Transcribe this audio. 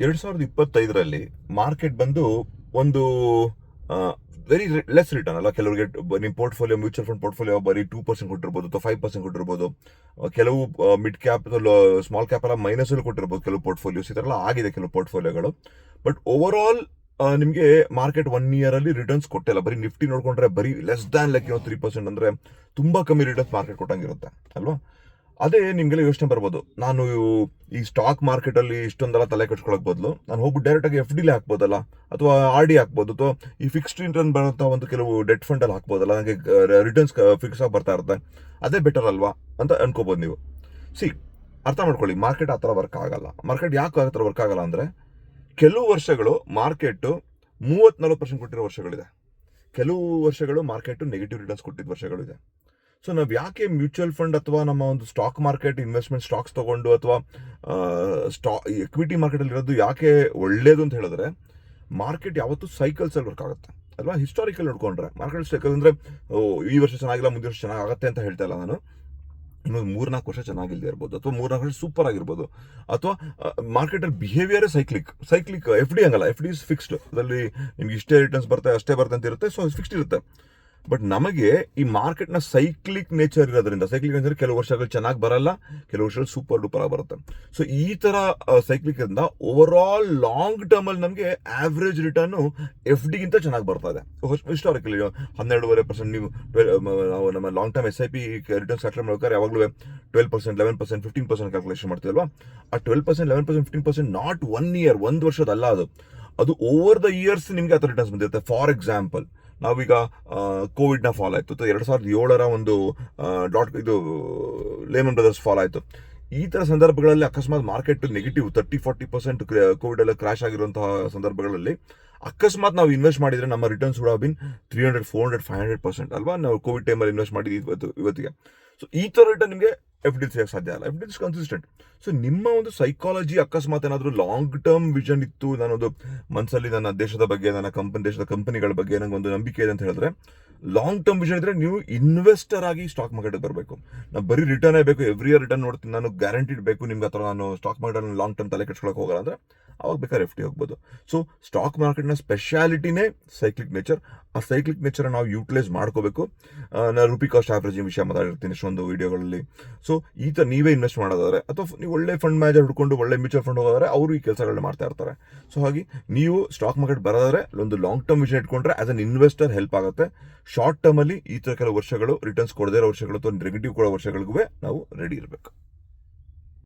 2025ರಲ್ಲಿ market ಬಂದು ಒಂದು very less return ಅಲ್ಲ. ಕೆಲವರಿಗೆ ನಿಮ್ಮ ಪೋರ್ಟ್ಫೋಲಿಯೋ ಮ್ಯೂಚುವಲ್ ಫಂಡ್ ಪೋರ್ಟ್ಫೋಲಿಯೋ ಬರೀ 2% ಕೊಟ್ಟಿರ್ಬೋದು ಅಥವಾ 5% ಕೊಟ್ಟಿರ್ಬೋದು. ಕೆಲವು ಮಿಡ್ ಕ್ಯಾಪ್ ಸ್ಮಾಲ್ ಕ್ಯಾಪ್ ಎಲ್ಲ ಮೈನಸ್ ಅಲ್ಲಿ ಕೊಟ್ಟಿರ್ಬೋದು ಕೆಲವು ಪೋರ್ಟ್ಫೋಲಿಯೋಸ್. ಈ ಥರ ಎಲ್ಲ ಆಗಿದೆ ಕೆಲವು ಪೋರ್ಟ್ಫೋಲಿಯೋಗಳು. ಬಟ್ ಓವರ್ ಆಲ್ ನಿಮಗೆ ಮಾರ್ಕೆಟ್ 1 ಇಯರ್ ಅಲ್ಲಿ ರಿಟರ್ನ್ಸ್ ಕೊಟ್ಟಿಲ್ಲ. ಬರೀ ನಿಫ್ಟಿ ನೋಡ್ಕೊಂಡ್ರೆ ಬರೀ ಲೆಸ್ ದ್ಯಾನ್ 3% ಅಂದ್ರೆ ತುಂಬಾ ಕಮ್ಮಿ ರಿಟರ್ನ್ಸ್ ಮಾರ್ಕೆಟ್ ಕೊಟ್ಟಂಗಿರುತ್ತೆ ಅಲ್ವಾ. ಅದೇ ನಿಮ್ಗೆಲ್ಲ ಯೋಚನೆ ಬರ್ಬೋದು, ನಾನು ಈ ಸ್ಟಾಕ್ ಮಾರ್ಕೆಟ್ ಅಲ್ಲಿ ಇಷ್ಟೊಂದೆಲ್ಲ ತಲೆ ಕಟ್ಕೊಳಕ್ ಬದಲು ನಾನು ಹೋಗ್ಬಿಟ್ಟು ಡೈರೆಕ್ಟ್ ಆಗಿ FD ಹಾಕ್ಬೋದಲ್ಲ, ಅಥವಾ RD ಹಾಕ್ಬೋದು, ಅಥವಾ ಈ ಫಿಕ್ಸ್ಡ್ ರಿಟರ್ನ್ ಬರುವಂತ ಒಂದು ಕೆಲವು ಡೆಟ್ ಫಂಡ್ ಅಲ್ಲಿ ಹಾಕ್ಬೋದಲ್ಲ, ನನಗೆ ರಿಟರ್ನ್ಸ್ ಫಿಕ್ಸ್ ಆಗಿ ಬರ್ತಾ ಇರುತ್ತೆ, ಅದೇ ಬೆಟರ್ ಅಲ್ವಾ ಅಂತ ಅನ್ಕೋಬಹುದು ನೀವು. ಸಿ, ಅರ್ಥ ಮಾಡ್ಕೊಳ್ಳಿ, ಮಾರ್ಕೆಟ್ ಆ ಥರ ವರ್ಕ್ ಆಗಲ್ಲ. ಮಾರ್ಕೆಟ್ ಯಾಕೆ ಆ ಥರ ವರ್ಕ್ ಆಗಲ್ಲ ಅಂದ್ರೆ, ಕೆಲವು ವರ್ಷಗಳು ಮಾರ್ಕೆಟ್ 30-40% ಕೊಟ್ಟಿರೋ ವರ್ಷಗಳಿದೆ. ಕೆಲವು ವರ್ಷಗಳು ಮಾರ್ಕೆಟ್ ನೆಗೆಟಿವ್ ರಿಟರ್ನ್ಸ್ ಕೊಟ್ಟಿದ್ದ ವರ್ಷಗಳಿದೆ. ಸೊ ನಾವು ಯಾಕೆ ಮ್ಯೂಚುವಲ್ ಫಂಡ್ ಅಥವಾ ನಮ್ಮ ಒಂದು ಸ್ಟಾಕ್ ಮಾರ್ಕೆಟ್ ಇನ್ವೆಸ್ಟ್ಮೆಂಟ್ ಸ್ಟಾಕ್ಸ್ ತಗೊಂಡು ಅಥವಾ ಎಕ್ವಿಟಿ ಮಾರ್ಕೆಟ್ ಅಲ್ಲಿ ಇರೋದು ಯಾಕೆ ಒಳ್ಳೇದು ಅಂತ ಹೇಳಿದ್ರೆ, ಮಾರ್ಕೆಟ್ ಯಾವತ್ತೂ ಸೈಕಲ್ಸ್ ಅಲ್ಲಿ ವರ್ಕ್ ಆಗುತ್ತೆ ಅಲ್ವಾ. ಹಿಸ್ಟಾರಿಕಲ್ ನೋಡ್ಕೊಂಡ್ರೆ ಮಾರ್ಕೆಟ್ ಸೈಕಲ್ ಅಂದ್ರೆ ಈ ವರ್ಷ ಚೆನ್ನಾಗಿಲ್ಲ ಮುಂದಿನ ವರ್ಷ ಚೆನ್ನಾಗುತ್ತೆ ಅಂತ ಹೇಳ್ತಾ ಇಲ್ಲ ನಾನು. ಇನ್ನೊಂದು 3-4 ವರ್ಷ ಚೆನ್ನಾಗಿಲ್ಲದೆ ಇರ್ಬೋದು, ಅಥವಾ 3-4 ವರ್ಷ ಸೂಪರ್ ಆಗಿರ್ಬೋದು, ಅಥವಾ ಮಾರ್ಕೆಟಲ್ಲಿ ಬಿಹೇವಿಯರೇ ಸೈಕ್ಲಿಕ್. FD ಹಂಗಲ್ಲ. FD is fixed. ಅದರಲ್ಲಿ ನಿಮ್ಗೆ ಇಷ್ಟೇ ರಿಟರ್ನ್ಸ್ ಬರುತ್ತೆ ಅಷ್ಟೇ ಬರುತ್ತೆ ಅಂತ ಇರುತ್ತೆ. ಸೊ ಫಿಕ್ಸ್ಡ್ ಇರುತ್ತೆ. ಬಟ್ ನಮಗೆ ಈ ಮಾರ್ಕೆಟ್ನ ಸೈಕ್ಲಿಕ್ ನೇಚರ್ ಇರೋದ್ರಿಂದ, ಸೈಕ್ಲಿಕ್ ನೇಚರ್ ಕೆಲವು ವರ್ಷಗಳು ಚೆನ್ನಾಗಿ ಬರಲ್ಲ, ಕೆಲವು ವರ್ಷಗಳು ಸೂಪರ್ ಡೂಪರ್ ಆಗಿ ಬರುತ್ತೆ. ಸೊ ಈ ತರ ಸೈಕ್ಲಿಕ್ ಇಂದ ಓವರ್ ಆಲ್ ಲಾಂಗ್ ಟರ್ಮ್ ಅಲ್ಲಿ ನಮಗೆ ಆವರೇಜ್ ರಿಟರ್ನ್ FD ಗಿಂತ ಚೆನ್ನಾಗಿ ಬರ್ತಾ ಇದೆ. ಹಿಸ್ಟಾರಿಕಲಿ 12.5% ನೀವು ನಾವು ನಮ್ಮ long term SIP returns calculate ಮಾಡ್ಬೇಕಾದ್ರೆ ಯಾವಾಗಲೂ 12%, 11%, 15% ಕ್ಯಾಲ್ಕುಲೇಷನ್ ಮಾಡ್ತೀವಲ್ವಾ. ಆ 12%, 11%, 15% ನಾಟ್ 1 ಇಯರ್, ಒಂದು ವರ್ಷದಲ್ಲ, ಅದು ಓವರ್ ದ ಇಯರ್ಸ್ ನಿಮ್ಗೆ ಆ ರಿಟರ್ನ್ಸ್ ಬಂದಿರುತ್ತೆ. ಫಾರ್ ಎಕ್ಸಾಂಪಲ್, ನಾವೀಗ ಕೋವಿಡ್ನ ಫಾಲ್ ಆಯಿತು, 2007ರ ಒಂದು ಲೇಮನ್ ಬ್ರದರ್ಸ್ ಫಾಲ್ ಆಯಿತು. ಈ ಥರ ಸಂದರ್ಭಗಳಲ್ಲಿ ಅಕಸ್ಮಾತ್ ಮಾರ್ಕೆಟ್ ನೆಗೆಟಿವ್ 30-40% ಕೋವಿಡ್ ಎಲ್ಲ ಕ್ರಾಶ್ ಆಗಿರುವಂತಹ ಸಂದರ್ಭಗಳಲ್ಲಿ ಅಕಸ್ಮಾತ್ ನಾವು ಇನ್ವೆಸ್ಟ್ ಮಾಡಿದ್ರೆ ನಮ್ಮ ರಿಟರ್ನ್ಸ್ ವುಡ್ ಹ್ಯಾವ್ ಬಿನ್ 300, 400, 500% ಅಲ್ವಾ. ನಾವು ಕೋವಿಡ್ ಟೈಮಲ್ಲಿ ಇನ್ವೆಸ್ಟ್ ಮಾಡಿದ್ವಿ ಇವತ್ತಿಗೆ. ಸೊ ಈ ಥರ ರಿಟರ್ನ್ ನಿಮಗೆ FD ಸಿಗಕ್ಕೆ ಸಾಧ್ಯ ಅಲ್ಲ. FD is consistent. ಸೊ ನಿಮ್ಮ ಒಂದು ಸೈಕಾಲಜಿ ಅಕಸ್ಮಾತ್ ಏನಾದರೂ ಲಾಂಗ್ ಟರ್ಮ್ ವಿಷನ್ ಇತ್ತು, ನಾನೊಂದು ಮನಸ್ಸಲ್ಲಿ ನನ್ನ ದೇಶದ ಬಗ್ಗೆ, ನನ್ನ ದೇಶದ ಕಂಪನಿಗಳ ಬಗ್ಗೆ ನನಗೊಂದು ನಂಬಿಕೆ ಇದೆ ಅಂತ ಹೇಳಿದ್ರೆ, ಲಾಂಗ್ ಟರ್ಮ್ ವಿಷನ್ ಇದ್ರೆ ನೀವು ಇನ್ವೆಸ್ಟರ್ ಆಗಿ ಸ್ಟಾಕ್ ಮಾರ್ಕೆಟ್ ಬರಬೇಕು. ನಾವು ಬರೀ ರಿಟರ್ನ್ ಬೇಕು, ಎವ್ರಿ ಇಯರ್ ರಿಟರ್ನ್ ನೋಡ್ತೀನಿ ನಾನು, ಗ್ಯಾರಂಟಿಡ್ ಬೇಕು ನಿಮ್ಗೆ, ಅಥವಾ ನಾನು ಸ್ಟಾಕ್ ಮಾರ್ಕೆಟ್ ಲಾಂಗ್ ಟರ್ಮ್ ತಲೆ ಕೆಡ್ಸ್ಕೊಳಕ್ ಹೋಗಲ್ಲ ಅಂದ್ರೆ ಅವಾಗ ಬೇಕಾದ್ರೆ FD ಹೋಗ್ಬೋದು. ಸೊ ಸ್ಟಾಕ್ ಮಾರ್ಕೆಟ್ನ ಸ್ಪೆಷಾಲಿಟಿನೇ ಸೈಕ್ಲಿಕ್ ನೇಚರ್. ಆ ಸೈಕ್ಲಿಕ್ ನೇಚರ್ ನಾವು ಯೂಟಿಲೈಸ್ ಮಾಡ್ಕೋಬೇಕು. ನಾನು ರುಪಿ ಕಾಸ್ಟ್ ಆವ್ರೇಜಿಂಗ್ ವಿಷಯ ಮಾತಾಡಿರ್ತೀನಿ ಎಷ್ಟೊಂದು ವಿಡಿಯೋಗಳಲ್ಲಿ. ಸೊ ಈ ಥರ ನೀವೇ ಇನ್ವೆಸ್ಟ್ ಮಾಡೋದಾದ್ರೆ, ಅಥವಾ ನೀವು ಒಳ್ಳೆ ಫಂಡ್ ಮ್ಯಾನೇಜರ್ ಹುಡ್ಕೊಂಡು ಒಳ್ಳೆ ಮ್ಯೂಚುವಲ್ ಫಂಡ್ ಹೋಗೋದಾದ್ರೆ ಅವರು ಈ ಕೆಲಸಗಳನ್ನ ಮಾಡ್ತಾ ಇರ್ತಾರೆ. ಸೊ ಹಾಗೆ ನೀವು ಸ್ಟಾಕ್ ಮಾರ್ಕೆಟ್ ಬರೋದಾದ್ರೆ ಒಂದು ಲಾಂಗ್ ಟರ್ಮ್ ವಿಷನ್ ಇಟ್ಕೊಂಡ್ರೆ ಆಸ್ ಅನ್ ಇನ್ವೆಸ್ಟರ್ ಹೆಲ್ಪ್ ಆಗುತ್ತೆ. ಶಾರ್ಟ್ ಟರ್ಮ್ ಅಲ್ಲಿ ಈ ಥರ ಕೆಲವು ವರ್ಷಗಳು ರಿಟರ್ನ್ಸ್ ಕೊಡದೇ ಇರೋ ವರ್ಷಗಳು ಅಥವಾ ನೆಗೆಟಿವ್ ಕೊಡೋ ವರ್ಷಗಳಿಗೂ ನಾವು ರೆಡಿ ಇರಬೇಕು.